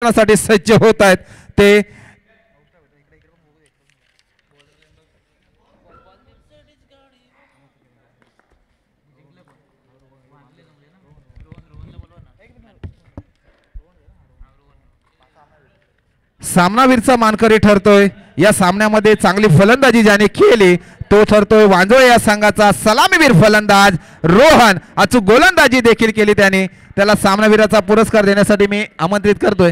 साठी सज्ज होत आहेत ते सामनावीरचा मानकरी ठरतोय। या सामन्यामध्ये चांगली फलंदाजी ज्याने केली तो ठरतोय वांजोळे या संघाचा सलामीवीर फलंदाज रोहन। अचूक गोलंदाजी देखील केली त्याने। त्याला सामनावीराचा पुरस्कार देण्यासाठी मी आमंत्रित करतोय।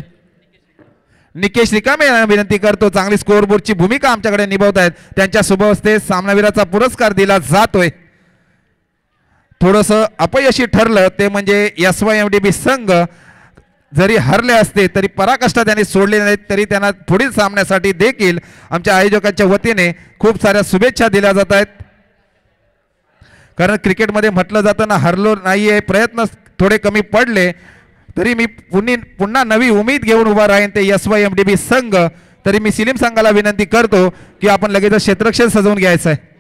निकेश रिकामे विनंती करतो, चांगली स्कोअरबोर्डची भूमिका आमच्याकडे निभावत आहेत त्यांच्या शुभ हस्ते सामनावीराचा पुरस्कार दिला जातोय। थोडंसं अपयशी ठरलं ते म्हणजे SYMDB संघ जरी हरले असते तरी पराकाष्ठा त्यांनी सोडले नाहीत, तरी त्यांना पुढील सामन्यासाठी देखील आमच्या आयोजकांच्या वतीने खूप साऱ्या शुभेच्छा दिल्या जात आहेत। कारण क्रिकेटमध्ये म्हटलं जातं ना, हरलो नाहीये, प्रयत्न थोडे कमी पडले तरी मी पुन्हा नवी उमेद घेऊन उभा राहीन ते SYMDB संघ। तरी मी सिलीम संघाला विनंती करतो की आपण लगेच क्षेत्ररक्षण सजवून घ्यायचं आहे।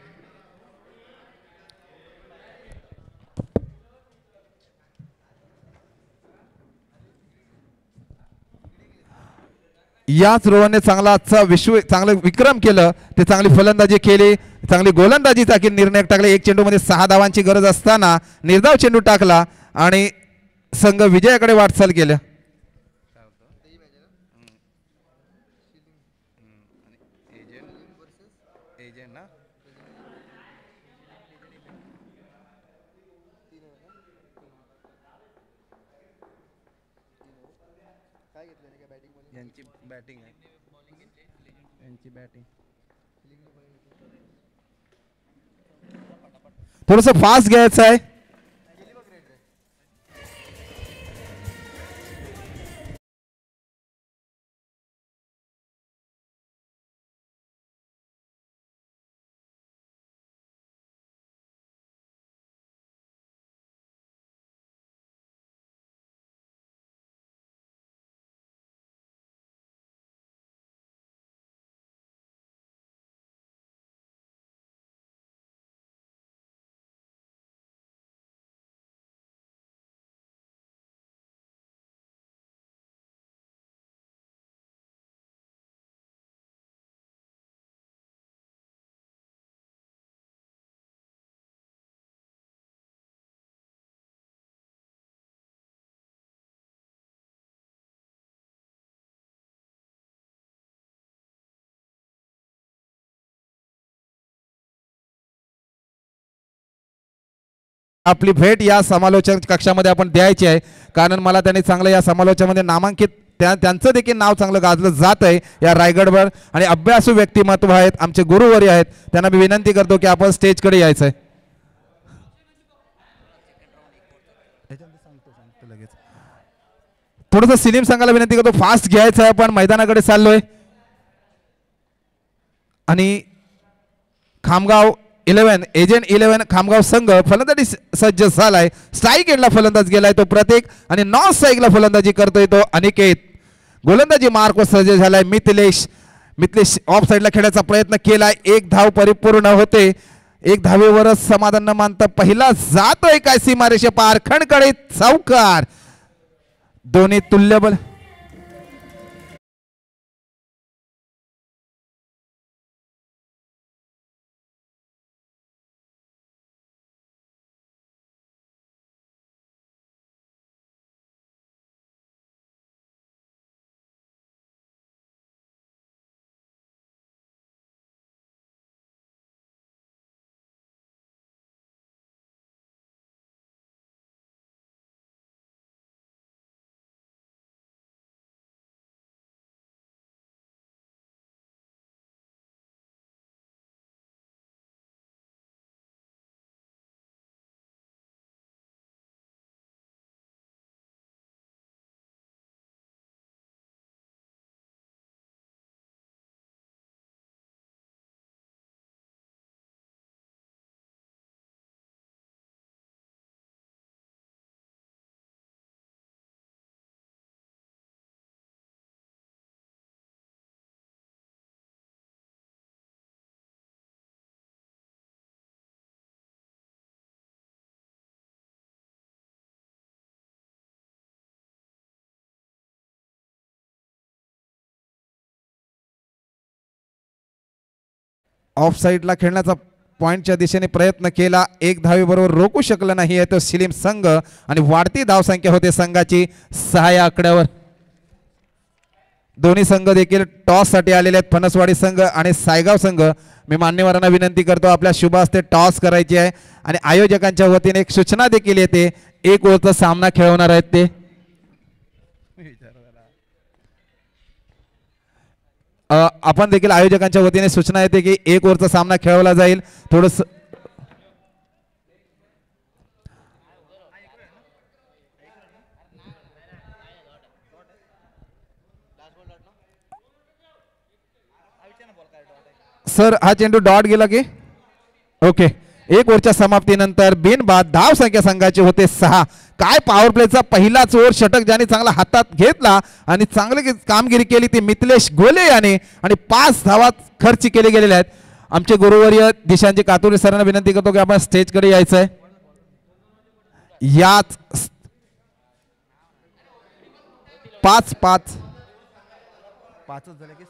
याच रोहनने चांगला आजचा चांगलं विक्रम केलं, ते चांगली फलंदाजी केली, चांगली गोलंदाजी टाकी, निर्णय टाकले। एक चेंडूमध्ये 6 धावांची गरज असताना निर्धाव चेंडू टाकला आणि संघ विजयाकडे वाटचाल केलं। थोडस फास्ट घ्यायचं आहे। आपली भेट या समालोचन कक्षामध्ये आपण द्यायची आहे, कारण मला त्यांनी चांगलं या समालोचनामध्ये नामांकित त्यांचं देखील नाव चांगलं गाजलं जात आहे या रायगडवर। आणि अभ्यासू व्यक्तिमत्व आहेत, आमचे गुरुवर्य आहेत, त्यांना मी विनंती करतो की आपण स्टेजकडे यायचं आहे। थोडंसं सिलीम संघाला विनंती करतो, फास्ट घ्यायचं आहे, पण मैदानाकडे चाललोय। आणि खामगाव 11 एजंट 11 खामगाव संघ फलंदाजी सज्ज झालाय। स्ट्राईक एंडला फलंदाज गेलाय तो प्रतीक आणि नॉन स्ट्राईकला फलंदाजी करतोय तो अनिकेत। गोलंदाजी मार्कवर सज्ज झालाय मिथिलेश। ऑफ साईडला खेळण्याचा प्रयत्न केलाय, एक धाव परिपूर्ण होते। एक धावेवरच समाधान न मानता पहिला जातोय काय सीमारेषे पार, खणखणीत चौकार, दोन्ही तुल्यबल। ऑफ साईडला खेळण्याचा पॉइंटच्या दिशेने प्रयत्न केला, एक धावेबरोबर रोखू शकला नाही आहे तो शिलीम संघ आणि वाढती धावसंख्या होते संघाची 6 या आकड्यावर. दोन्ही संघ देखील टॉस साठी आलेले आहेत, फणसवाडी संघ आणि सायगाव संघ. मी मान्यवरांना विनंती करतो आपल्या शुभ हस्ते टॉस करायची आहे आणि आयोजकांच्या वतीने एक सूचना देखील येते, एक ओव्हरचा सामना खेळवणार आहेत ते. आपण देखील आयोजकांच्या वतीने सूचना येते की एक ओव्हरचा सामना खेळवला जाईल. थोडस सर हा चेंडू डॉट गेला की ओके. एक ओव्हरच्या समाप्तीनंतर बिनबाद धाव संख्या संघाची होते 6. काय पॉवर प्लेचा पहिलाच ओव्हर षटक ज्याने चांगला हातात घेतला आणि चांगली कामगिरी केली ती मिथिलेश गोले याने आणि 5 धावा खर्च केले गेलेले आहेत. आमचे गुरुवर्य दिशांचे कातुरे सरांना विनंती करतो की आपण स्टेजकडे यायचं आहे. याच 5-5 झाले की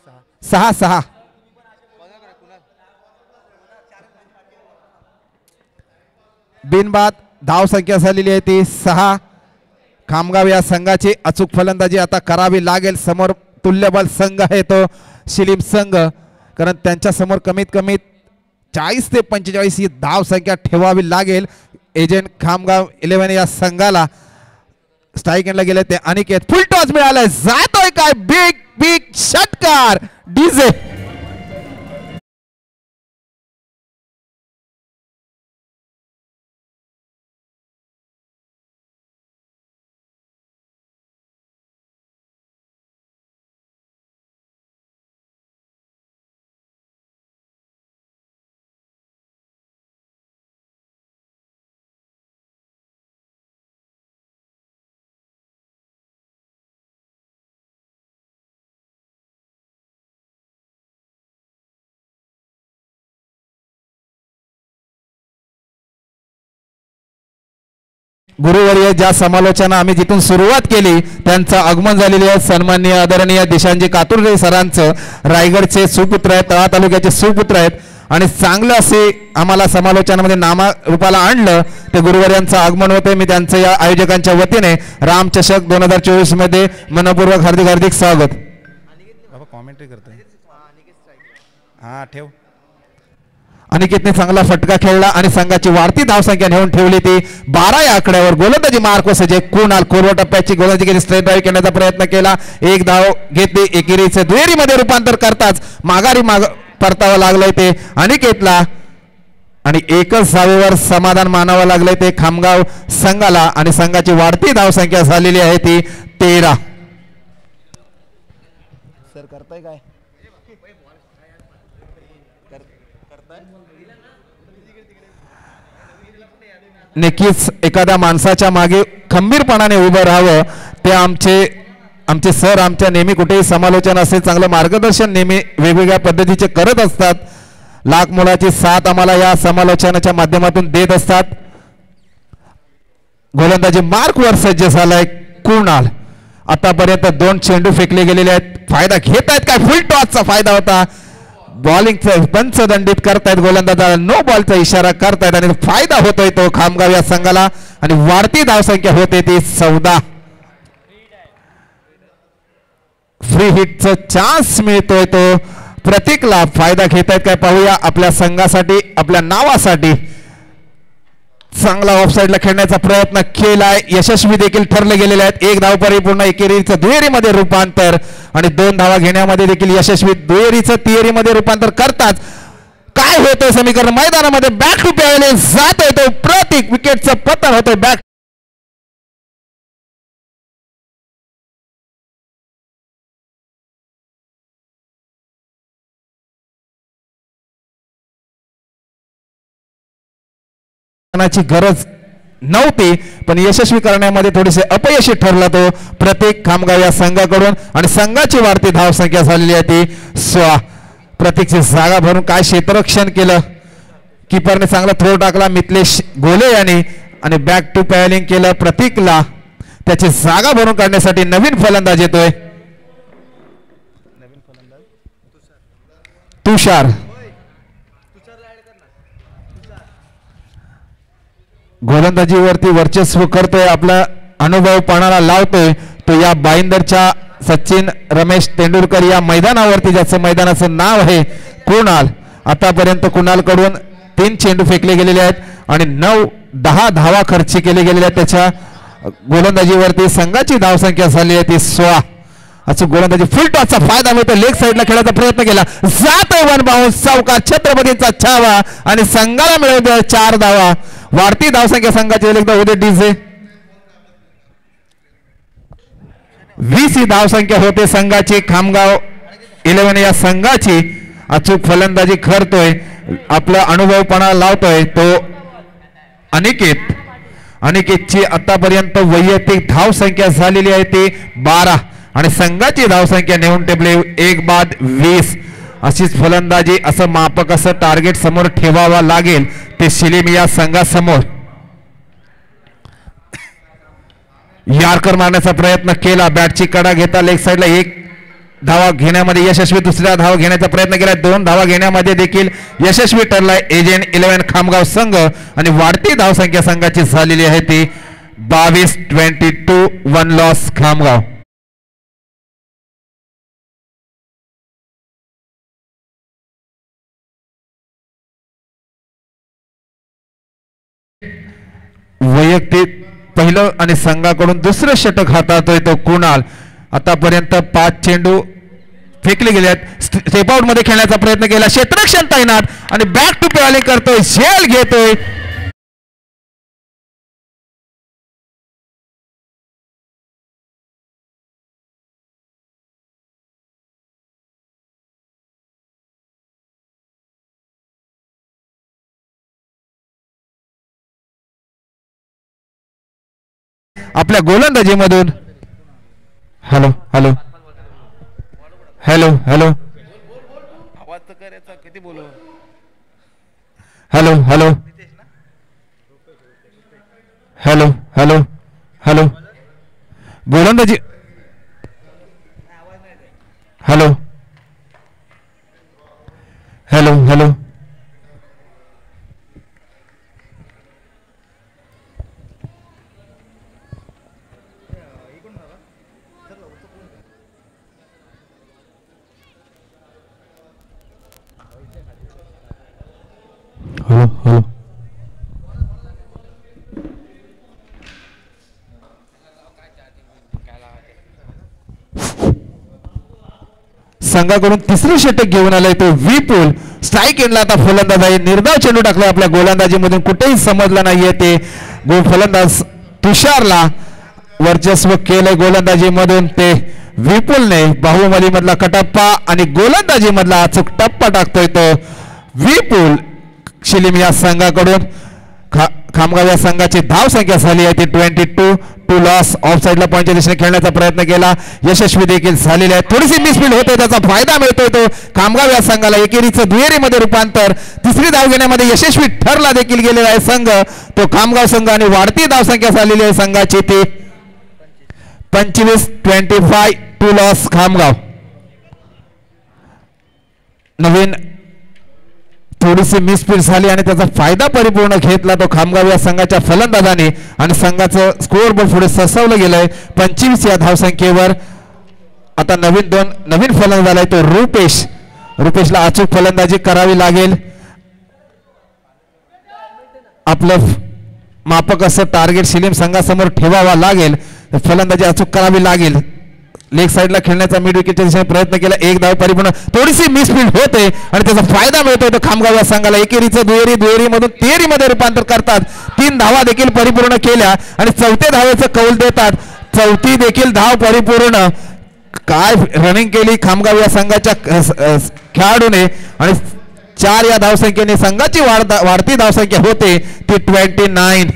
6 बिनबाद धाव संख्या झालेली आहे ती 6. खामगाव या संघाची अचूक फलंदाजी आता करावी लागेल. समोर तुल्यबल संघ आहे तो शिलीम संघ, कारण त्यांच्या समोर कमीत कमी 40 ते 45 ही धाव संख्या ठेवावी लागेल. एजंट खामगाव 11 या संघाला स्ट्राईक एंडला गेले ते अनिकेत. फुल टॉस मिळालाय, जातोय काय बिग बिग षटकार डीजे. गुरुवर्य ज्या समालोचना आम्ही जिथून सुरुवात केली त्यांचं आगमन झालेले आहे. सन्माननीय आदरणीय दिशांजी कातुर्डे सरांचं, रायगडचे सुपुत्र आहेत, तळा तालुक्याचे सुपुत्र आहेत आणि चांगलं असे आम्हाला समालोचनामध्ये नामरूपाला आणलं ते गुरुवर्यांचं आगमन होते. मी त्यांचं या आयोजकांच्या वतीने रामचषक 2024 मध्ये मनपूर्वक हार्दिक हार्दिक स्वागत. कॉमेंट्री करतोय हा ठेव. अनिकेतने चांगला फटका खेळला आणि संघाची वाढती धावसंख्या नेऊन ठेवली ती 12 या आकड्यावर. गोलंदाजी मार्क सजे कुणाल कोरवा टप्प्याची गोलंदाजी केली, स्ट्रेट ड्राईव्ह करण्याचा प्रयत्न केला, एक धाव घेतली, एकेरीचे दुहेरीमध्ये रूपांतर करताच माघारी परतावं लागलंय ते अनिकेतला आणि एकच धावेवर समाधान मानावं लागलंय ते खामगाव संघाला आणि संघाची वाढती धावसंख्या झालेली आहे ती 13. सर करताय काय नक्कीच एखाद्या माणसाच्या मागे खंबीरपणाने उभं राहावं. ते आमचे सर आमच्या नेहमी कुठेही समालोचन असेल चांगलं मार्गदर्शन नेहमी वेगवेगळ्या पद्धतीचे करत असतात. लाख मुलाची साथ आम्हाला या समालोचनाच्या माध्यमातून देत असतात. गोलंदाजी मार्कवर सज्ज झालाय कुणाल. आतापर्यंत 2 चेंडू फेकले गेलेले आहेत. फायदा घेत आहेत काय? फुल टॉसचा फायदा होता. बॉलिंगचा पंच दंडित करतायत, गोलंदाजाला नो बॉलचा इशारा करतायत आणि फायदा होतोय तो खामगाव या संघाला आणि वाढती धावसंख्या होते ती 14. फ्री हिटचा चान्स मिळतोय तो प्रतीकला. फायदा घेत आहेत काय पाहूया. आपल्या संघासाठी आपल्या नावासाठी चांगला ऑफसाईडला खेळण्याचा प्रयत्न केलाय, यशस्वी देखील ठरले गेलेले आहेत. एक धाव परिपूर्ण, एकेरीचं दुहेरीमध्ये रूपांतर आणि 2 धावा घेण्यामध्ये देखील यशस्वी. दुहेरीचं तिहेरीमध्ये रूपांतर करताच काय होतंय समीकरण मैदानामध्ये बॅक टू प्यायले जातोय तो प्रतीक. विकेटचं पतन होतंय बॅक. गरज नव्हती पण यशस्वी करण्यामध्ये थोडेसे अपयशी ठरला तो प्रतीक खामगाव या संघाकडून आणि संघाची वाढती धावसंख्या झालेली आहे ती 16. प्रतीकची जागा भरून काय क्षेत्ररक्षण केलं, कीपरने चांगला थ्रो टाकला मिथिलेश गोले याने आणि बॅक टू पॅलिंग केलं प्रतीकला. त्याची जागा भरून काढण्यासाठी नवीन फलंदाज येतोय तुषार. गोलंदाजीवरती वर्चस्व करतोय, आपला अनुभव पणाला लावतोय तो या बाईंदरच्या सचिन रमेश तेंडुलकर या मैदानावरती, ज्याचं मैदानाचं नाव आहे कुणाल. आतापर्यंत कुणाल कडून 3 चेंडू फेकले गेलेले आहेत आणि 9-10 धावा खर्च केले गेलेल्या आहेत. त्याच्या गोलंदाजीवरती संघाची धावसंख्या झाली आहे ती 16. असं गोलंदाजी फुल टॉसचा फायदा मिळतो, लेग साईडला खेळायचा प्रयत्न केला, जातोय वन बाउन्स, चौकार, छत्रपतींचा छावा आणि संघाला मिळवतो 4 धावा. वाढती धावसंख्या संघाची एकदा होते डीजे 20 ही धावसंख्या होते संघाची. खामगाव 11 या संघाची अचूक फलंदाजी करतोय, आपला अनुभवपणा लावतोय तो अनिकेत. अनिकेतची आतापर्यंत वैयक्तिक धावसंख्या झालेली आहे ती 12 आणि संघाची धावसंख्या नेऊन टेपले 1 बाद 20. अशीच फलंदाजी, असं मापक, असं टार्गेट समोर ठेवावा लागेल ते शिलीम या संघासमोर. यार्कर मारण्याचा प्रयत्न केला, बॅटची कडा घेता लेग साईडला 1 धावा घेण्यामध्ये यशस्वी, दुसऱ्या धावा घेण्याचा प्रयत्न केला, 2 धावा घेण्यामध्ये देखील यशस्वी ठरलाय एजंट 11 खामगाव संघ आणि वाढती धावसंख्या संघाची झालेली आहे ती 22-22. 1 लॉस खामगाव. वैयक्तिक पहिलं आणि संघाकडून दुसरं षटक हाताळतोय तो कुणाल. आतापर्यंत 5 चेंडू फेकले गेले आहेत. स्टेप आउट मध्ये खेळण्याचा प्रयत्न केला, क्षेत्ररक्षण तैनात आणि बॅक टू बॉलिंग करतोय, झेल घेतोय. आपल्या गोलंदाजीमधून हॅलो हॅलो हॅलो हॅलो आवाज तर करायचा, किती बोलू, hello hello hello hello hello गोलंदाजी, hello hello hello hello hello संघाकडून तिसरं षटक घेऊन आलाय तो विपुल. स्ट्राईक एंडला आता फलंदाज आहे, निर्धाव चेंडू टाकला आपल्या गोलंदाजीमधून, कुठेही समजलं नाहीये ते. फलंदाज तुषारला वर्चस्व केलंय गोलंदाजीमधून ते विपुलने. बाहुबली मधला कटप्पा आणि गोलंदाजी मधला अचूक टप्पा टाकतोय तो विपुल. शिलीम या संघाकडून खामगाव या संघाची धाव संख्या झाली आहे ती 22. 2 लॉस. ऑफ साईडला पॉईंटच्या दिशेने खेळण्याचा प्रयत्न केला, यशस्वी देखील झालेले आहे. थोडीशी मिसफील्ड होते, त्याचा फायदा मिळतोय तो खामगाव या संघाला. एकेरीचं दुहेरीमध्ये रूपांतर, तिसरी धाव घेण्यामध्ये यशस्वी ठरला देखील गेलेला आहे संघ तो खामगाव संघ आणि वाढती धाव संख्या झालेली आहे संघाची ती 25-25. 2 लॉस खामगाव. नवीन थोडीशी मिसफील्ड झाली आणि त्याचा फायदा परिपूर्ण घेतला तो खामगाव या संघाच्या फलंदाजाने आणि संघाचं स्कोअर बोर्ड पुढे सरसावलं गेलंय 25 या धावसंख्येवर. आता नवीन फलंदाज आलाय तो रुपेश. रुपेशला अचूक फलंदाजी करावी लागेल, आपलं मापक असं टार्गेट शिलीम संघासमोर ठेवावा लागेल, फलंदाजी अचूक करावी लागेल. लेग साईडला खेळण्याचा मिड विकेटच्या दिशेने प्रयत्न केला, 1 धाव परिपूर्ण, थोडीशी मिसफील्ड होते आणि त्याचा फायदा मिळतोय तो खामगाव या संघाला. एकेरीचं दुहेरी मधून तिहेरी मध्ये रूपांतर करतात, 3 धावा देखील परिपूर्ण केल्या आणि 4थ्या धावेचं कौल देतात. 4थी देखील धाव परिपूर्ण. काय रनिंग केली खामगाव या संघाच्या खेळाडूने आणि 4 या धावसंख्येने संघाची वाढती धावसंख्या होते ती 29.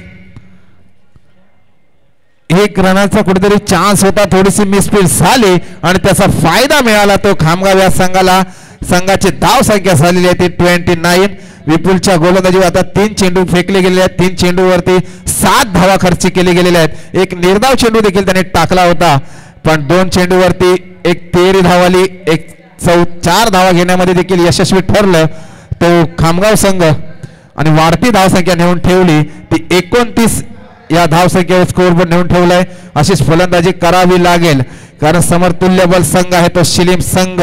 1 रनाचा कुठेतरी चान्स होता, थोडीशी मिसफील्ड झाली आणि त्याचा फायदा मिळाला तो खामगाव या संघाला. संघाची धाव संख्या झालेली आहे ती 29. विपुलच्या गोलंदाजीवर आता 3 चेंडू फेकले गेलेले आहेत, 3 चेंडूवरती 7 धावा खर्च केले गेलेले आहेत. एक निर्धाव चेंडू देखील त्याने टाकला होता, पण 2 चेंडूवरती एक 13 धाव आली, 4 धावा घेण्यामध्ये देखील यशस्वी ठरलं तो खामगाव संघ आणि वाढती धावसंख्या नेऊन ठेवली ती 29 या धावसंख्येवर स्कोअरबोर्ड नेऊन ठेवलाय. अशीच फलंदाजी करावी लागेल कारण समतुल्यबल संघ आहे तो शिलीम संघ.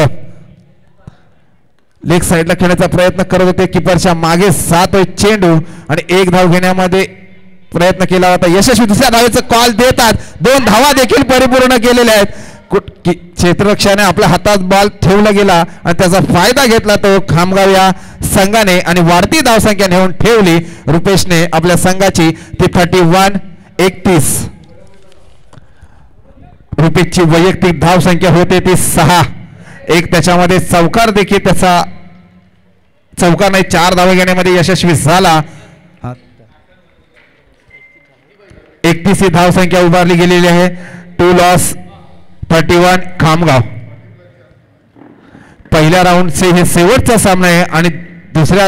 लेग साईडला खेळण्याचा प्रयत्न करत होते, किपरच्या मागे जातोय चेंडू आणि एक धाव घेण्यामध्ये प्रयत्न केला होता, यशस्वी. दुसऱ्या धावेचा कॉल देतात, 2 धावा देखील परिपूर्ण केलेल्या आहेत. क्षेत्ररक्षकाने आपल्या हातात बॉल ठेवला गेला आणि त्याचा फायदा घेतला तो खामगाव या संघाने आणि वाढती धावसंख्या नेऊन ठेवली रुपेशने आपल्या संघाची ती 31-31. रुपेशची वैयक्तिक धावसंख्या होते ती 6. एक त्याच्यामध्ये चौकार देखील त्याचा चौकार नाही 4 धावा घेण्यामध्ये यशस्वी झाला. 31 ही धावसंख्या उभारली गेलेली आहे. 2 लॉस 31 खामगाव. पहिल्या राऊंडचे हे शेवटचा सामना आहे आणि दुसऱ्या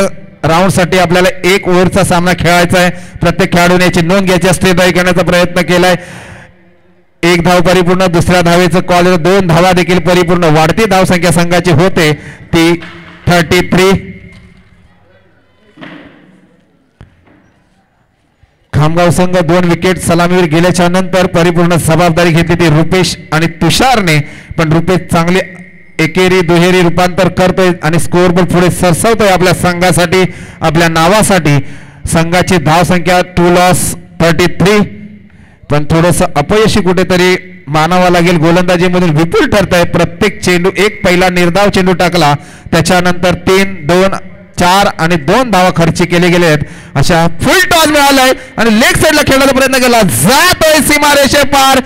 राऊंड साठी आपल्याला 1 ओव्हरचा सामना खेळायचा आहे. प्रत्येक खेळाडूने याची नोंद घ्यायची असते. दाई करण्याचा प्रयत्न केलाय. 1 धाव परिपूर्ण, दुसऱ्या धावेचं कॉल, 2 धावा देखील परिपूर्ण. वाढती धावसंख्या संघाची होते ती 33. खामगाव संघ 2 विकेट सलामीवर गेल्याच्या नंतर परिपूर्ण जबाबदारी घेतली ती रुपेश आणि तुषारने. पण रुपेश चांगले एकेरी दुहेरी रूपांतर करतोय आणि स्कोअरबोर्ड पुढे सरसवतोय आपल्या संघासाठी, आपल्या नावासाठी. संघाची धावसंख्या 2 लॉस 33. पण थोडंसं अपयशी कुठेतरी मानावं लागेल. गोलंदाजीमधून विपुल ठरत आहे. प्रत्येक चेंडू एक पहिला निर्धाव चेंडू टाकला, त्याच्यानंतर 3, 2, 4 आणि 2 धावा खर्ची केले गेले आहेत. अशा फुल टॉस मिळालाय आणि लेग साईडला खेळण्याचा प्रयत्न केला, जातोय सीमारेषे पार.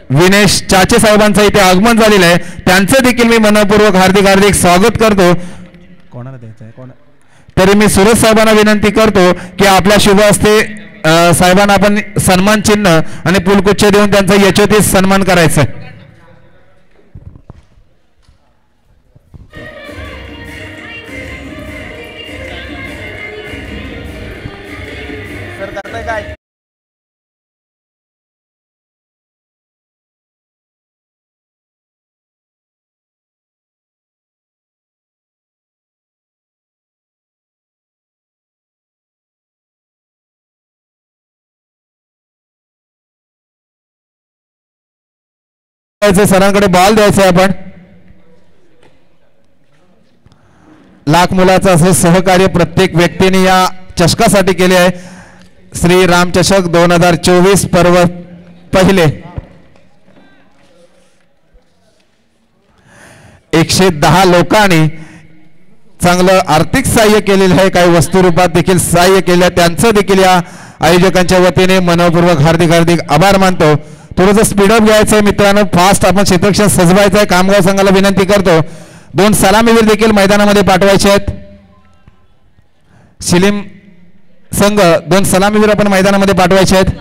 विनेश चाचे साहेबांचं इथे आगमन झालेलं आहे. त्यांचं देखील मी मनपूर्वक हार्दिक स्वागत करतो. कोणाला द्यायचं आहे कोण? तरी मी सुरेश साहेबांना विनंती करतो की आपल्या शुभ हस्ते साहेबांना आपण सन्मान चिन्ह आणि पुलकुच्छ देऊन त्यांचा यशोचित सन्मान करायचा आहे. काय सरांकडे बॉल द्यायचा आहे. आपण लाख मुलाचं असं सहकार्य प्रत्येक व्यक्तीने या चषकासाठी केले आहे. श्री राम चषक 2024 पर्व पहिले 110 लोकांनी चांगलं आर्थिक सहाय्य केलेलं आहे. काही वस्तू रूपात देखील सहाय्य केलं. त्यांचं देखील या आयोजकांच्या वतीने मनपूर्वक हार्दिक आभार मानतो. थोडंसं स्पीडअप घ्यायचं आहे मित्रांनो, फास्ट आपण क्षेत्ररक्षण सजवायचं आहे. कामगाव संघाला विनंती करतो 2 सलामीवीर देखील मैदानामध्ये पाठवायचे आहेत. शिलीम संघ 2 सलामीवीर आपण मैदानामध्ये पाठवायचे आहेत.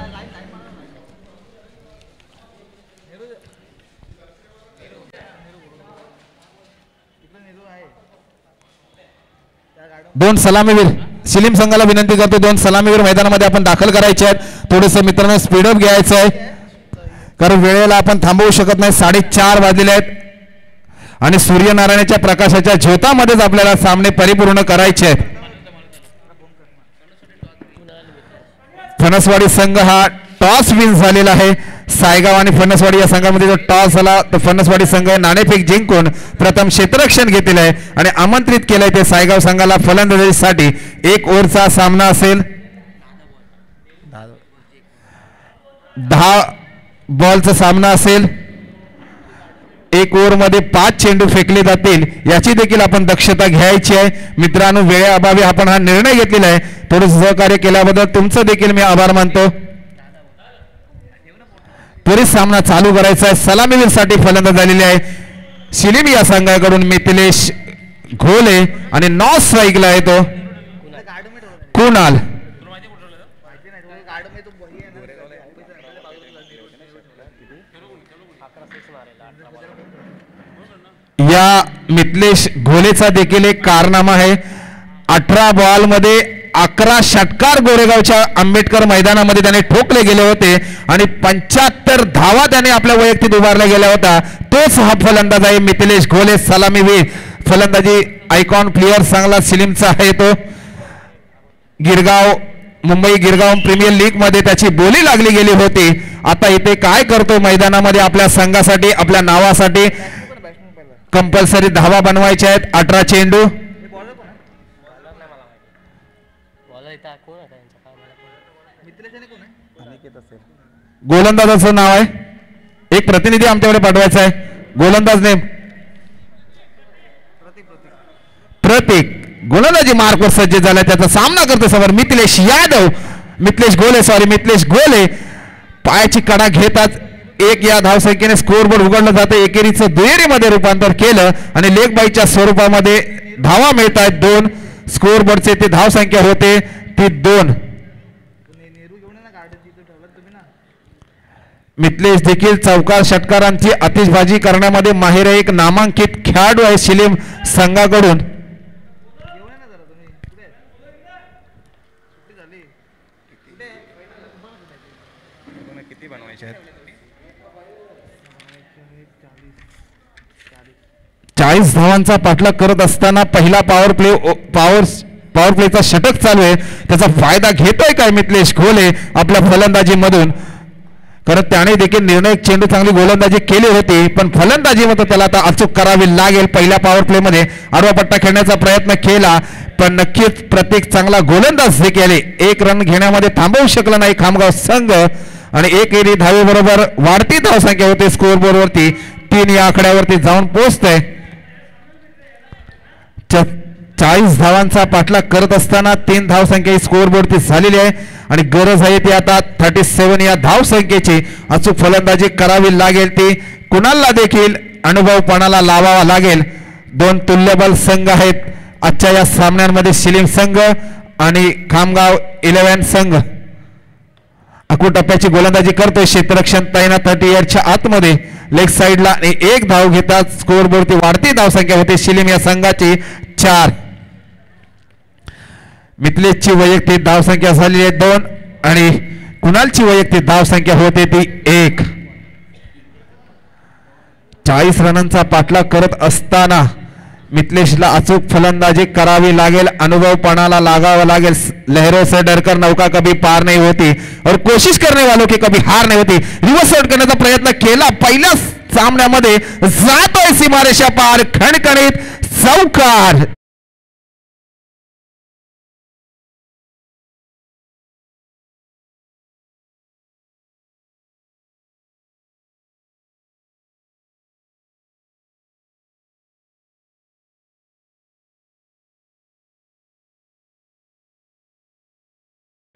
दोन सलामीवीर शिलीम संघाला विनंती करतो 2 सलामीवीर मैदानामध्ये आपण दाखल करायचे आहेत. थोडंसं मित्रांनो स्पीडअप घ्यायचं आहे कारण वेळेला आपण थांबवू शकत नाही. 4:30 वाजलेले आहेत आणि सूर्यनारायणाच्या प्रकाशाच्या झोतामध्येच आपल्याला सामने परिपूर्ण करायचे आहेत. फणसवाडी संघ हा टॉस विन झालेला आहे. सायगाव आणि फणसवाडी या संघामध्ये जो टॉस झाला तर फणसवाडी संघ नाणेफेक जिंकून प्रथम क्षेत्ररक्षण घेतलेलं आहे आणि आमंत्रित केलंय ते सायगाव संघाला फलंदाजीसाठी 1 ओव्हरचा सामना असेल. 10 बॉलचा सामना असेल. 1 ओव्हरमध्ये 5 चेंडू फेकले जातील याची देखील आपण दक्षता घ्यायची आहे. मित्रांनो वेळेअभावी आपण हा निर्णय घेतलेला आहे. थोडं सहकार्य केल्याबद्दल तुमचं देखील मी आभार मानतो. त्वरित सामना चालू करायचा आहे. सलामीवीरसाठी फलंदाज झालेली आहे शिलीम या संघाकडून मिथिलेश घोले आणि नॉन स्ट्राईकला आहे तो कुणाल. या मिथिलेश घोलेचा देखील एक कारनामा आहे. 18 बॉल मध्ये 11 षटकार गोरेगावच्या आंबेडकर मैदानामध्ये त्याने ठोकले गेले होते आणि 75 धावा त्याने आपल्या वैयक्तिक उभारल्या गेल्या होता. तोच हा फलंदाज आहे मिथिलेश घोले. सलामीवीर फलंदाजी आयकॉन प्लेयर चांगला सिलीमचा आहे तो. मुंबई गिरगाव प्रीमियर लीग मध्ये त्याची बोली लागली गेली होती. आता इथे काय करतो मैदानामध्ये आपल्या संघासाठी आपल्या नावासाठी कंपल्सरी धावा बनवायच्या आहेत. 18 चेंडू. गोलंदाजाचं नाव आहे. एक प्रतिनिधी आमच्याकडे पाठवायचा आहे. गोलंदाज नेम प्रतीक. गोलंदाजी मार्कवर सज्ज झाला. त्याचा सामना करतो समोर मिथिलेश घोले पायाची कडा घेतात. एक या धावसंख्येने स्कोअरबोर्ड उघडलं जातं. एकेरीचं दुहेरीमध्ये रूपांतर केलं आणि लेग बाईच्या स्वरूपामध्ये धावा मिळत आहेत. 2 स्कोअरबोर्डचे ते धावसंख्या होते ती 2. मिथिलेश देखील चौकार षटकारांची आतिषबाजी करण्यामध्ये माहिर आहे. एक नामांकित खेळाडू आहे शिलीम संघाकडून. चाळीस धावांचा पाठलाग करत असताना पहिला पॉवर प्लेचा षटक चालू आहे. त्याचा फायदा घेतोय काय मिथिलेश घोले आपल्या फलंदाजीमधून. कारण त्याने देखील निर्णायक चेंडू चांगली गोलंदाजी केली होती पण फलंदाजीमध्ये त्याला आता अचूक करावी लागेल. पहिल्या पॉवर प्ले मध्ये आडवा पट्टा खेळण्याचा प्रयत्न केला पण नक्कीच प्रत्येक चांगला गोलंदाज हे केले. 1 रन घेण्यामध्ये थांबवू शकला नाही खामगाव संघ आणि एकेरी धावेबरोबर वाढती धावसंख्या होते स्कोअरबोर्ड वरती. 3 या आकड्यावरती जाऊन पोहोचतंय. 40 धावांचा पाठलाग करत असताना 3 धावसंख्या स्कोअरबोर्डची झालेली आहे आणि गरज आहे ती आता 37 या धावसंख्येची. अचूक फलंदाजी करावी लागेल. ती कुणाला देखील अनुभवपणाला लावावा लागेल. 2 तुल्यबल संघ आहेत आजच्या या सामन्यांमध्ये शिलीम संघ आणि खामगाव 11 संघ. अकू टप्प्याची गोलंदाजी करतोय. क्षेत्ररक्षण तैनात 30 यार्डच्या आतमध्ये लेग साइडला 1 धाव घेतात. स्कोअरबोर्डची वाढती धावसंख्या होते शिलीम या संघाची 4. मिथिलेशची वैयक्तिक धावसंख्या झाली आहे 2 आणि कुणालची वैयक्तिक धावसंख्या होते ती 1. 40 रनांचा पाठलाग करत असताना मिथिलेशला अचूक फलंदाजी करावी लागेल. अनुभवपणाला लागावा लागेल. लहरों से डरकर नौका कभी पार नहीं होती और कोशिश करने वालों की कभी हार नहीं होती. रिव्हर्स शॉट करण्याचा प्रयत्न केला. पहिल्या सामन्यामध्ये जातोय सीमारेषा पार. खणखणीत चौकार.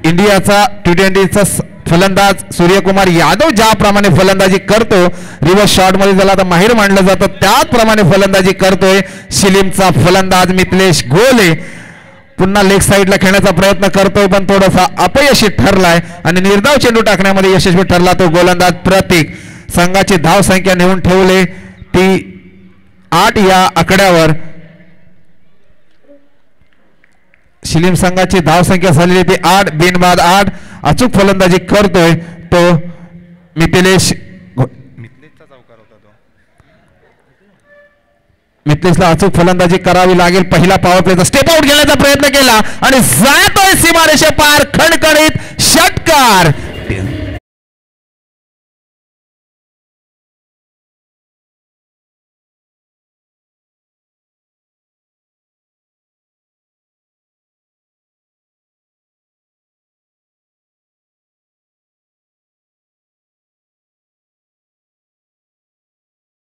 इंडियाचा T20चा फलंदाज सूर्यकुमार यादव ज्याप्रमाणे फलंदाजी करतो रिव्हर्स शॉट मध्ये त्याला आता माहिर मानलं जातं त्याचप्रमाणे फलंदाजी करतोय शिलीमचा फलंदाज मिथिलेश घोले. पुन्हा लेग साइडला खेळण्याचा प्रयत्न करतोय पण थोडासा अपयशी ठरलाय आणि निर्धाव चेंडू टाकण्यामध्ये यशस्वी ठरला तो गोलंदाज प्रतीक. संघाची धाव संख्या नेऊन ठेवले ती 8 या आकड्यावर. शिलीम संघाची धावसंख्या झालेली ती 8 बिनबाद 8. अचूक फलंदाजी करतोय तो मिथिलेशचा चौकार होता तो. मिथिलेशला अचूक फलंदाजी करावी लागेल. पहिला पॉवर प्लेचा स्टेप आउट घेण्याचा प्रयत्न केला आणि जातोय सीमारेषे पार. खणखणीत षटकार.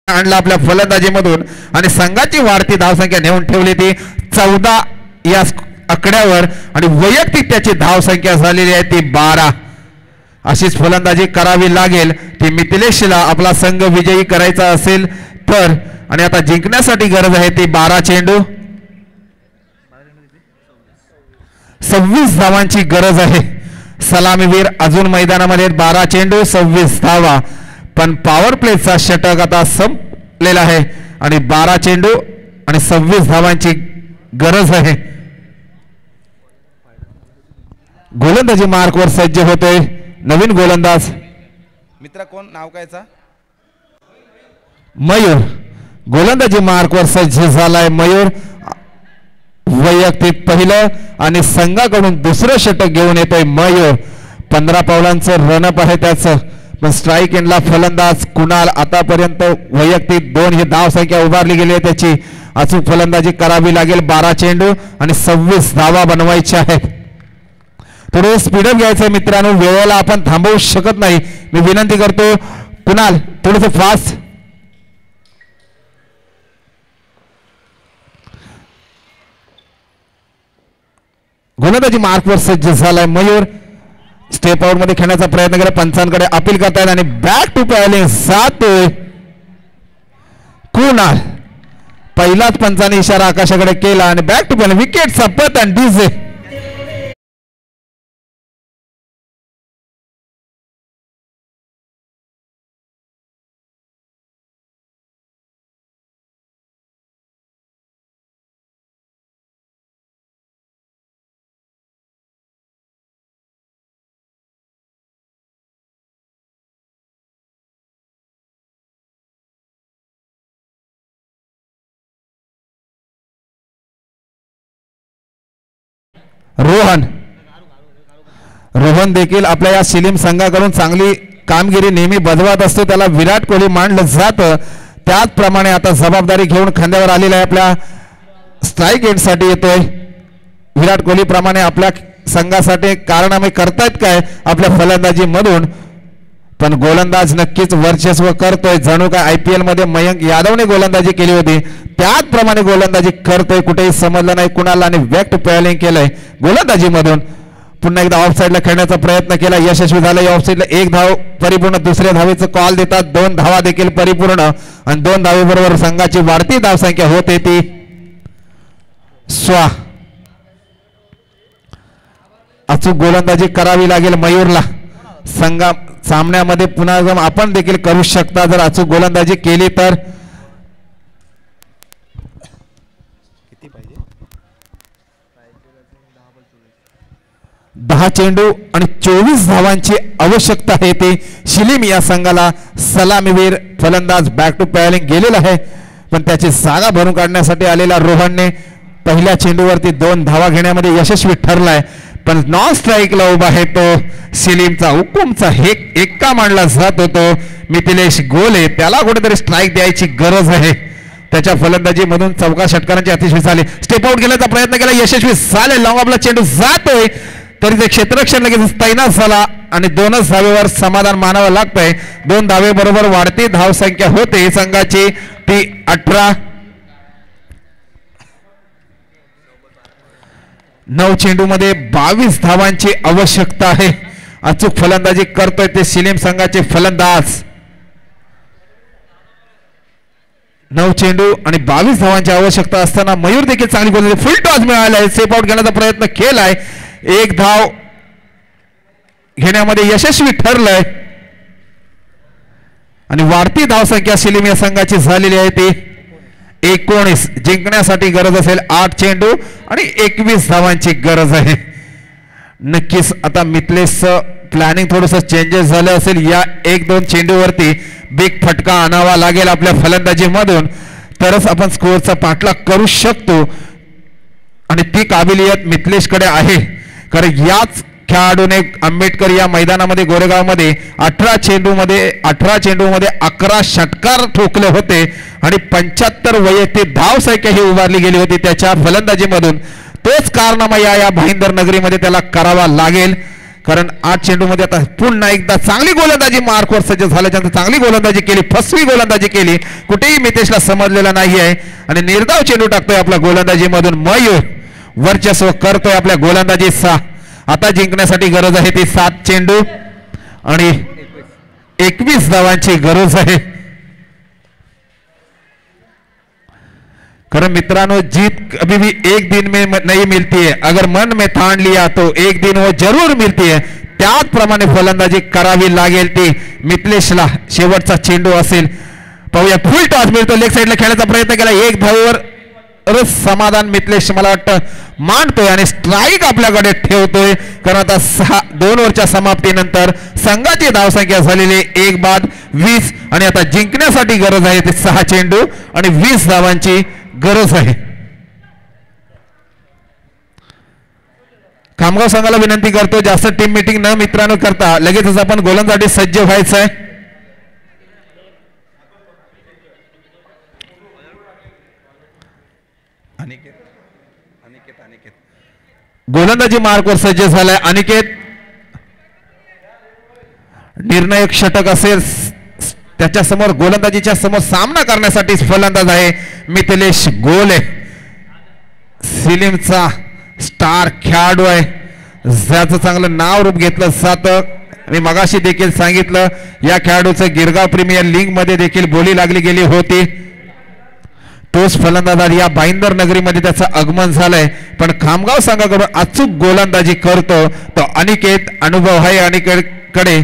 आणला आपल्या फलंदाजीमधून आणि संघाची वाढती धावसंख्या नेऊन ठेवली ती 14 या आकड्यावर आणि वैयक्तिक त्याची धावसंख्या झालेली आहे ती 12. अशीच फलंदाजी करावी लागेल ती मिथिलेशला आपला संघ विजयी करायचा असेल तर. आणि आता जिंकण्यासाठी गरज आहे ती 12 चेंडू 26 धावांची गरज आहे. सलामीवीर अजून मैदानामध्ये 12 चेंडू 26 धावा. पण पॉवर प्लेचा षटक आता संपलेला आहे आणि 12 चेंडू आणि 26 धावांची गरज आहे. गोलंदाजी मार्कवर सज्ज होतोय नवीन गोलंदाज. मित्र कोण नाव कायचा? मयूर. गोलंदाजी मार्कवर सज्ज झालाय मयूर. वैयक्तिक पहिलं आणि संघाकडून दुसरं षटक घेऊन येतोय मयूर. 15 पावलांचं रनअप आहे त्याचं. पण स्ट्राईक एंडला फलंदाज कुणाल. आतापर्यंत वैयक्तिक 2 ही धाव संख्या उभारली गेली आहे त्याची. अचूक फलंदाजी करावी लागेल. 12 चेंडू आणि 26 धावा बनवायच्या आहेत. थोडं स्पीडअप घ्यायचंय मित्रांनो. वेळेला आपण थांबवू शकत नाही. मी विनंती करतो कुणाल थोडंसं फास्ट. गोलंदाजी मार्कवर सज्ज झालाय मयूर. स्टेप आउट मध्ये खेळण्याचा प्रयत्न केला. पंचांकडे अपील करतायत आणि बॅक टू पॅलिंग जातोय कुणाल. पहिलाच पंचाने इशारा आकाशाकडे केला आणि बॅक टू पॅलिंग विकेटचा पतन डीजे. रोहन देखील आपल्या या शिलीम संघाकडून चांगली कामगिरी नेहमी बजवत असतो. त्याला विराट कोहली मानलं जातं. त्याचप्रमाणे आता जबाबदारी घेऊन खांद्यावर आलेला आहे. आपल्या स्ट्राईक एंडसाठी येतोय. विराट कोहली प्रमाणे आपल्या संघासाठी कारनामे करतायत काय आपल्या फलंदाजी मधून. पण गोलंदाज नक्कीच वर्चस्व करतोय. जणू काय IPL मध्ये मयंक यादवने गोलंदाजी केली होती त्याचप्रमाणे गोलंदाजी करतोय. कुठेही समजलं नाही कुणाला आणि बॅक टू पॅलिंग केलंय गोलंदाजी मधून. पुन्हा एकदा ऑफ साईडला खेळण्याचा प्रयत्न केला. यशस्वी झाला. ऑफ साईडला 1 धाव परिपूर्ण. दुसऱ्या धावेचं कॉल देतात. 2 धावा देखील परिपूर्ण आणि 2 धावेबरोबर संघाची वाढती धावसंख्या होते ती 6. अचूक गोलंदाजी करावी लागेल मयूरला. संघा सामन्यामध्ये पुन्हा आपण देखील करू शकता जर अचूक गोलंदाजी केली तर. 10 चेंडू आणि 24 धावांची आवश्यकता आहे ती शिलीम या संघाला. सलामीवीर फलंदाज बॅक टू पॅलिंग गेलेला आहे पण त्याची जागा भरून काढण्यासाठी आलेला रोहनने पहिल्या चेंडूवरती 2 धावा घेण्यामध्ये यशस्वी ठरलाय. पण नॉन स्ट्राईकला उभा आहे तो शिलीमचा हुकुमचा एक्का मांडला जात होतो मिथिलेश गोले. त्याला कुठेतरी स्ट्राईक द्यायची गरज आहे. त्याच्या फलंदाजीमधून 4 षटकारांची अतिशय झाली. स्टेप आउट घेण्याचा प्रयत्न केला. यशस्वी झाले. लॉंग ऑफला चेंडू जातोय तरी ते क्षेत्ररक्षण लगेच तैनात झाला आणि 2च धावेवर समाधान मानावं लागतंय. 2 धावे बरोबर वाढती धावसंख्या होते संघाची ती 18. 9 चेंडू मध्ये 22 धावांची आवश्यकता आहे. अचूक फलंदाजी करतोय ते शिलीम संघाचे फलंदाज. 9 चेंडू आणि 22 धावांची आवश्यकता असताना मयूर देखील चांगली गोलंदाजी. फुल टॉस मिळालाय. सेफ आउट घेण्याचा प्रयत्न केलाय. 1 धाव घेण्यामध्ये यशस्वी ठरलंय आणि वाढती धावसंख्या शिलीम या संघाची झालेली आहे ती 19. जिंकण्यासाठी गरज असेल 8 चेंडू आणि 21 धावांची गरज आहे. नक्कीच आता मिथलेशचं प्लॅनिंग थोडंसं चेंजेस झालं असेल. या 1-2 चेंडूवरती बिग फटका आणावा लागेल आपल्या फलंदाजीमधून तरच आपण स्कोअरचा पाठलाग करू शकतो आणि ती काबिलियत मिथलेशकडे आहे. कारण याच खेळाडूने आंबेडकर या मैदानामध्ये गोरेगावमध्ये 18 चेंडूमध्ये 11 षटकार ठोकले होते आणि 75 वैयक्तिक धावसंख्या ही उभारली गेली होती त्याच्या फलंदाजीमधून. तोच कारनामा या भाईंदर नगरीमध्ये त्याला करावा लागेल. कारण 8 चेंडूमध्ये आता पुन्हा एकदा चांगली गोलंदाजी मार्कवर सज्ज झाल्याच्यानंतर चांगली गोलंदाजी केली. फसवी गोलंदाजी केली. कुठेही मितेशला समजलेला नाही आहे आणि निर्धाव चेंडू टाकतोय आपल्या गोलंदाजीमधून. मयूर वर्चस्व करतोय आपल्या गोलंदाजीचा. आता जिंकण्यासाठी गरज आहे ती 7 चेंडू आणि 21 धावांची गरज आहे. कारण मित्रांनो जीत कभी भी एक दिन में नहीं मिलती है, अगर मन में ठान लिया तो एक दिन वो जरूर मिलती है. त्याचप्रमाणे फलंदाजी करावी लागेल ती मिथलेशला. शेवटचा चेंडू असेल, पाहूया. फुल टॉस मिळतो, लेग साईडला खेळण्याचा प्रयत्न केला, एक धावेवर समाधान मिथलेश मला वाटतं मांडतोय आणि स्ट्राईक आपल्याकडे ठेवतोय. कारण आता 2 ओव्हरच्या समाप्तीनंतर संघाची धावसंख्या झालेली 1-20 आणि आता जिंकण्यासाठी गरज आहे ते 6 चेंडू आणि 20 धावांची गरज आहे. खामगाव संघाला विनंती करतो जास्त टीम मीटिंग न मित्रांनो करता लगेचच आपण गोलंदाजीसाठी सज्ज व्हायचं आहे. गोलंदाजी मार्कवर सज्ज झालाय अनिकेत. निर्णायक षटक असेल त्याच्या समोर, गोलंदाजीच्या समोर सामना करण्यासाठी फलंदाज आहे मिथिलेश गोले. सिलीमचा स्टार खेळाडू आहे, ज्याचं चांगलं नाव रूप घेतलं जातं. मी मगाशी देखील सांगितलं या खेळाडूचं गिरगाव प्रीमियर लीग मध्ये देखील बोली लागली गेली होती. तोच फलंदाज या भाईंदर नगरीमध्ये त्याचं आगमन झालंय. पण खामगाव संघाकडून अचूक गोलंदाजी करतो तो अनिकेत. अनुभव आहे अनिकेतकडे,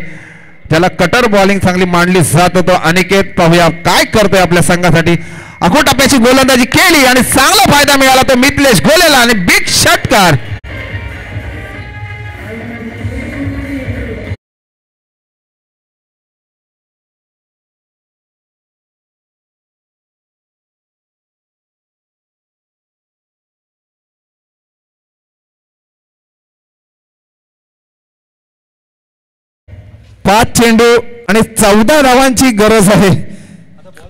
त्याला कटर बॉलिंग चांगली मांडली जात होतो. अनिकेत पाहूया काय करतोय आपल्या संघासाठी. अकोटाप्याची गोलंदाजी केली आणि चांगला फायदा मिळाला तो मिथलेश गोलेला आणि बिग षटकार. पाच चेंडू आणि 14 धावांची गरज आहे.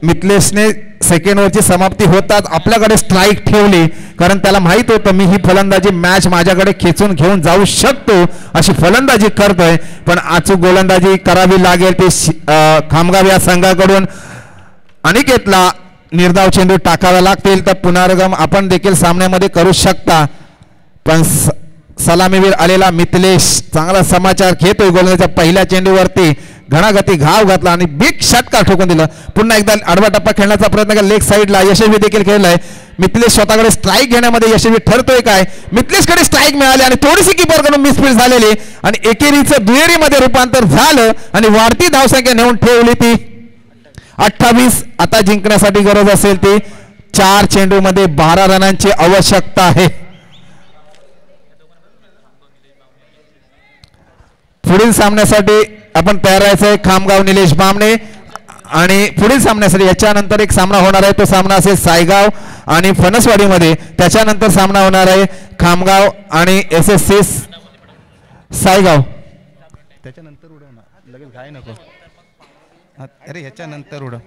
मिथलेशने सेकंड ओव्हरची समाप्ती होतात आपल्याकडे स्ट्राईक ठेवली, कारण त्याला माहित होतं मी ही फलंदाजी मॅच माझ्याकडे खेचून घेऊन जाऊ शकतो अशी फलंदाजी करतोय. पण अचूक गोलंदाजी करावी लागेल ते खामगाव या संघाकडून. अनिकेतला निर्धाव चेंडू टाकावा लागतील तर पुनर्गम आपण देखील सामन्यामध्ये करू शकता. पण सलामीवीर आलेला मिथलेश चांगला समाचार घेतोय. गोलंदाजीच्या पहिल्या चेंडूवरती घणाघाती घाव घातला आणि बिग षटकार ठोकून दिलं. पुन्हा एकदा आडवा टप्पा खेळण्याचा प्रयत्न केला, लेग साईडला यशस्वी देखील खेळलाय. मिथलेश स्वतःकडे स्ट्राईक घेण्यामध्ये यशस्वी ठरतोय काय. मिथलेशकडे स्ट्राईक मिळाली आणि थोडीशी कीपरकडून मिसफील्ड झालेली आणि एकेरीचं दुहेरीमध्ये रूपांतर झालं आणि वाढती धावसंख्या नेऊन ठेवली ती 28. आता जिंकण्यासाठी गरज असेल ती 4 चेंडूमध्ये 12 रनांची आवश्यकता आहे. पुढील सामन्यासाठी आपण तयार राहायचंय. खामगाव निलेश बामणे आणि पुढील सामन्यासाठी याच्यानंतर एक सामना होणार आहे. तो सामना असेल सायगाव आणि फणसवाडीमध्ये. त्याच्यानंतर सामना होणार आहे खामगाव आणि SSC सायगाव. त्याच्यानंतर उडवणार लगेच घाय नको. अरे ह्याच्यानंतर उडव.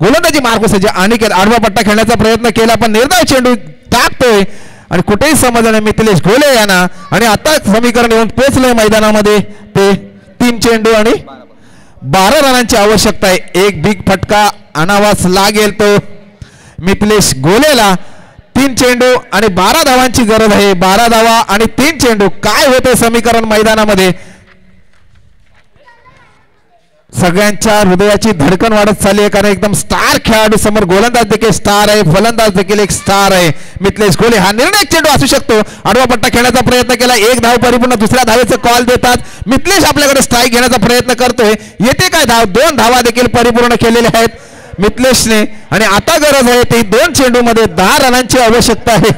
गोलंदाजी मार्ग सज्ज अनिकेत आडवा पट्टा खेळण्याचा प्रयत्न केला पण निर्धाव चेंडू टाकतोय आणि कुठेही समजलं मिथलेश गोले यांना. आणि आता समीकरण येऊन पोहोचलंय मैदानामध्ये. ते 3 चेंडू आणि 12 रनांची आवश्यकता आहे. एक बिग फटका आणावाच लागेल तो मिथलेश गोलेला. 3 चेंडू आणि 12 धावांची गरज आहे. 12 धावा आणि 3 चेंडू. काय होते समीकरण मैदानामध्ये. सगळ्यांच्या हृदयाची धडकन वाढत चालली आहे, कारण एकदम स्टार खेळाडू समोर. गोलंदाज देखील स्टार आहे, फलंदाज देखील एक स्टार आहे मिथलेश गोले. हा निर्णायक चेंडू असू शकतो. आडवा पट्टा खेळण्याचा प्रयत्न केला, 1 धाव परिपूर्ण. दुसऱ्या धावेचं कॉल देतात. मिथलेश आपल्याकडे स्ट्राईक घेण्याचा प्रयत्न करतोय. येते काय धाव. 2 धावा देखील परिपूर्ण केलेल्या आहेत मिथलेशने आणि आता गरज आहे ती 2 चेंडूमध्ये 10 रनांची आवश्यकता आहे.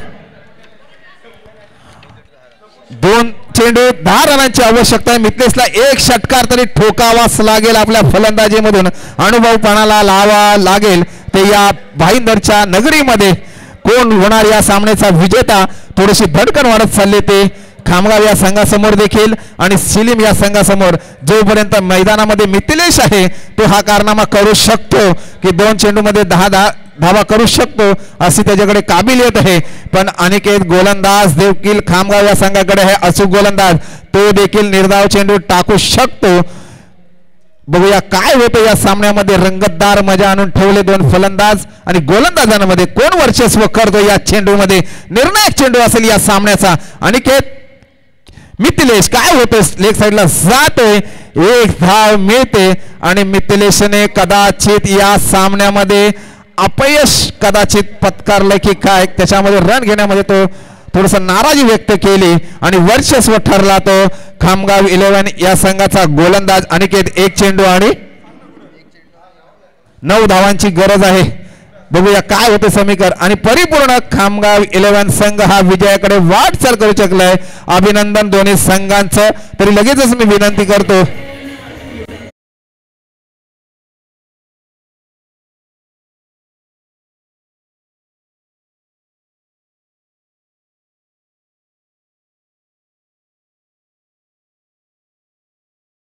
2 चेंडू 10 रनांची आवश्यकता आहे. मिथलेशला एक षटकार तरी ठोकावाच लागेल आपल्या फलंदाजीमधून. अनुभवपणाला लावा लागेल ते या भाईंदरच्या नगरीमध्ये. कोण होणार या सामन्याचा विजेता. थोडीशी धडकन वाढत चालली ते खामगाव या संघासमोर देखील आणि सिलीम या संघासमोर. जोपर्यंत मैदानामध्ये मिथलेश आहे तो हा कारनामा करू शकतो की 2 चेंडूमध्ये 10 धावा करू शकतो अशी त्याच्याकडे काबिलियत आहे. पण अनिकेत गोलंदाज देखील खामगाव या संघाकडे आहे. अचूक गोलंदाज तो देखील निर्धाव चेंडू टाकू शकतो. बघूया काय होतं या सामन्यामध्ये. रंगतदार मजा आणून ठेवले 2 फलंदाज आणि गोलंदाजांमध्ये कोण वर्चस्व करतो या चेंडूमध्ये. निर्णायक चेंडू असेल या सामन्याचा. अनिकेत मिथलेश काय होतं. लेग साईडला जातोय. एक धाव मिळते आणि मिथिलेशने कदाचित या सामन्यामध्ये अपयश कदाचित पत्कारलं की काय त्याच्यामध्ये रन घेण्यामध्ये तो थोडस नाराजी व्यक्त केली आणि वर्चस्व ठरला तो खामगाव 11 या संघाचा गोलंदाज अनिकेत. एक चेंडू आणि 9 धावांची गरज आहे. बघूया काय होते समीकरण आणि परिपूर्ण खामगाव 11 संघ हा विजयाकडे वाटचाल करू शकलाय. अभिनंदन दोन्ही संघांचं. तरी लगेचच मी विनंती करतो